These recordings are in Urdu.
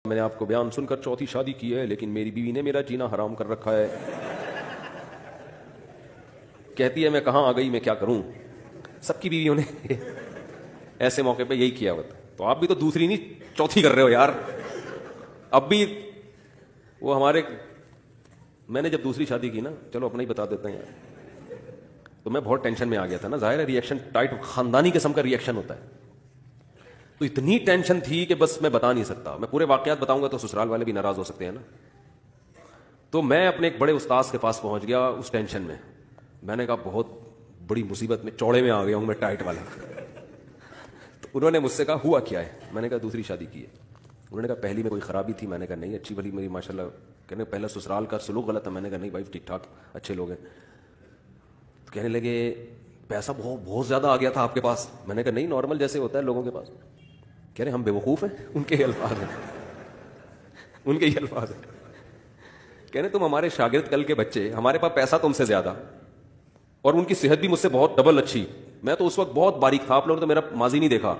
میں نے آپ کو بیان سن کر چوتھی شادی کی ہے، لیکن میری بیوی نے میرا جینا حرام کر رکھا ہے۔ کہتی ہے میں کہاں آ گئی، میں کیا کروں۔ سب کی بیویوں نے ایسے موقع پہ یہی کیا ہوتا ہے۔ تو آپ بھی تو دوسری نہیں چوتھی کر رہے ہو یار۔ اب بھی وہ ہمارے، میں نے جب دوسری شادی کی نا، چلو اپنا ہی بتا دیتے ہیں یار، تو میں بہت ٹینشن میں آ گیا تھا نا، ظاہر ہے ریئیکشن ٹائٹ خاندانی قسم کا ریئیکشن ہوتا ہے۔ تو اتنی ٹینشن تھی کہ بس میں بتا نہیں سکتا، میں پورے واقعات بتاؤں گا تو سسرال والے بھی ناراض ہو سکتے ہیں نا۔ تو میں اپنے ایک بڑے استاذ کے پاس پہنچ گیا اس ٹینشن میں۔ میں نے کہا بہت بڑی مصیبت میں، چوڑے میں آ گیا ہوں میں، ٹائٹ والا۔ تو انہوں نے مجھ سے کہا ہوا کیا ہے؟ میں نے کہا دوسری شادی کی ہے۔ انہوں نے کہا پہلی میں کوئی خرابی تھی؟ میں نے کہا نہیں، اچھی بھلی میری ماشاء اللہ۔ کہنے پہلا سسرال کا سلوک غلط ہے؟ میں نے کہا نہیں بھائی ٹھیک ٹھاک اچھے لوگ ہیں۔ تو کہنے لگے پیسہ بہت زیادہ آ گیا تھا آپ کے پاس؟ میں نے کہا نہیں، نارمل جیسے ہوتا ہے لوگوں کے پاس۔ کہہ رہے ہم بے وقوف ہیں؟ ان کے ہی الفاظ ہیں، ان کے ہی الفاظ ہیں۔ کہہ رہے تم ہمارے شاگرد کل کے بچے، ہمارے پاس پیسہ تم سے زیادہ، اور ان کی صحت بھی مجھ سے بہت ڈبل اچھی۔ میں تو اس وقت بہت باریک تھا، آپ لوگوں نے تو میرا ماضی نہیں دیکھا۔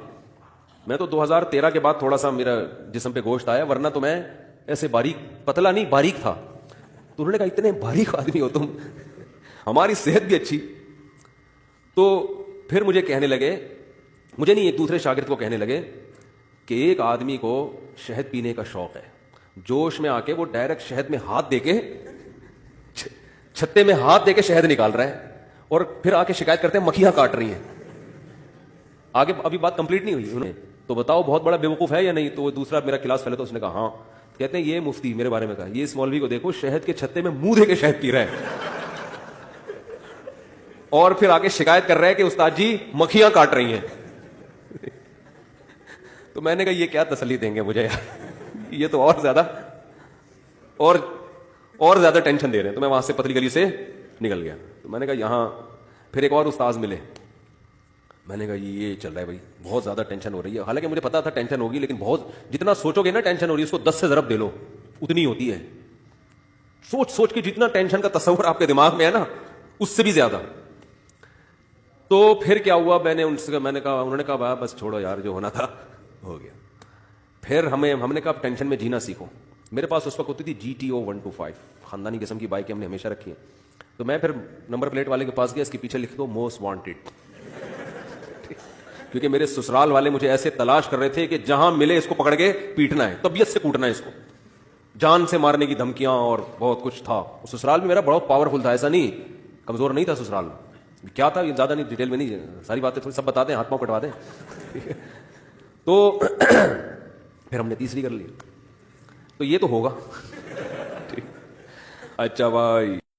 میں تو 2013 کے بعد تھوڑا سا میرا جسم پہ گوشت آیا، ورنہ تو میں ایسے باریک، پتلا نہیں باریک تھا۔ تو انہوں نے کہا اتنے باریک آدمی ہو تم، ہماری صحت بھی اچھی۔ تو پھر مجھے کہنے لگے، مجھے نہیں ایک دوسرے شاگرد کو کہنے لگے کہ ایک آدمی کو شہد پینے کا شوق ہے، جوش میں آ کے وہ ڈائریکٹ شہد میں ہاتھ دے کے، چھتے میں ہاتھ دے کے شہد نکال رہا ہے، اور پھر آ کے شکایت کرتے ہیں مکھیاں کاٹ رہی ہیں۔ آگے ابھی بات کمپلیٹ نہیں ہوئی انہیں، تو بتاؤ بہت بڑا بیوقوف ہے یا نہیں؟ تو وہ دوسرا میرا کلاس فیلو تھا، اس نے کہا ہاں۔ کہتے ہیں یہ مفتی میرے بارے میں کہا، یہ اس مولوی کو دیکھو شہد کے چھتے میں منہ دے کے شہد پی رہا ہے، اور پھر آگے شکایت کر رہا ہے کہ استاد جی مکھیاں کاٹ رہی ہیں۔ تو میں نے کہا یہ کیا تسلی دیں گے مجھے یار، یہ تو اور زیادہ ٹینشن دے رہے ہیں۔ تو میں وہاں سے پتلی گلی سے نکل گیا۔ تو میں نے کہا یہاں پھر ایک اور استاذ ملے، میں نے کہا یہ چل رہا ہے بھائی، بہت زیادہ ٹینشن ہو رہی ہے۔ حالانکہ مجھے پتا تھا ٹینشن ہوگی، لیکن بہت جتنا سوچو گے نا ٹینشن ہو رہی ہے، اس کو 10 سے ضرب دے لو، اتنی ہوتی ہے۔ سوچ کے جتنا ٹینشن کا تصور آپ کے دماغ میں ہے نا، اس سے بھی زیادہ۔ تو پھر کیا ہوا، میں نے کہا، انہوں نے کہا بس چھوڑو یار، جو ہونا تھا ہو گیا۔ پھر ہم نے کہا ٹینشن میں جینا سیکھو۔ میرے پاس اس وقت ہوتی تھی GTO 125، خاندانی قسم کی بائک ہم نے ہمیشہ رکھی ہے۔ تو میں پھر نمبر پلیٹ والے کے پاس گیا، اس کے پیچھے لکھ دو موسٹ وانٹیڈ، کیونکہ میرے سسرال والے مجھے ایسے تلاش کر رہے تھے کہ جہاں ملے اس کو پکڑ کے پیٹنا ہے، طبیعت سے کوٹنا ہے اس کو، جان سے مارنے کی دھمکیاں اور بہت کچھ تھا۔ سسرال میں میرا بڑا پاورفل تھا، ایسا نہیں کمزور نہیں تھا سسرال میں۔ کیا تھا یہ زیادہ نہیں ڈیٹیل میں نہیں، ساری باتیں تھوڑی سب بتا دیں، ہاتھ پاؤں کٹوا دیں۔ تو پھر ہم نے تیسری کر لی، تو یہ تو ہوگا۔ اچھا بھائی،